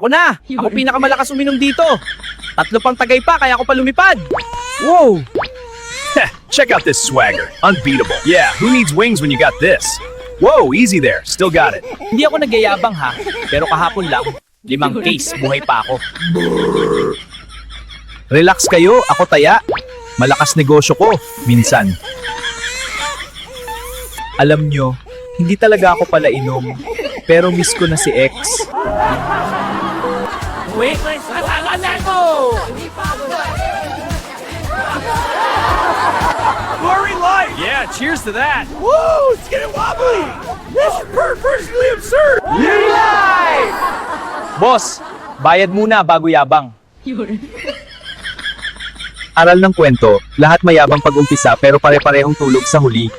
Ako na! Ako pinakamalakas uminom dito! 3 pang tagay pa, kaya ako pa lumipad! Wow! Check out this swagger. Unbeatable. Yeah, who needs wings when you got this? Whoa, easy there. Still got it. Hindi ako nagyayabang ha, pero kahapon lang, 5 case, buhay pa ako. Relax kayo, ako taya. Malakas negosyo ko, minsan. Alam nyo, hindi talaga ako pala inom, pero miss ko na si X. Wait, sasalan ako! Glory life! Yeah, cheers to that. Woo! It's getting wobbly! This is personally absurd! Boss, bayad muna bago yabang. Aral ng kwento, lahat mayabang pag-umpisa pero pare-parehong tulog sa huli.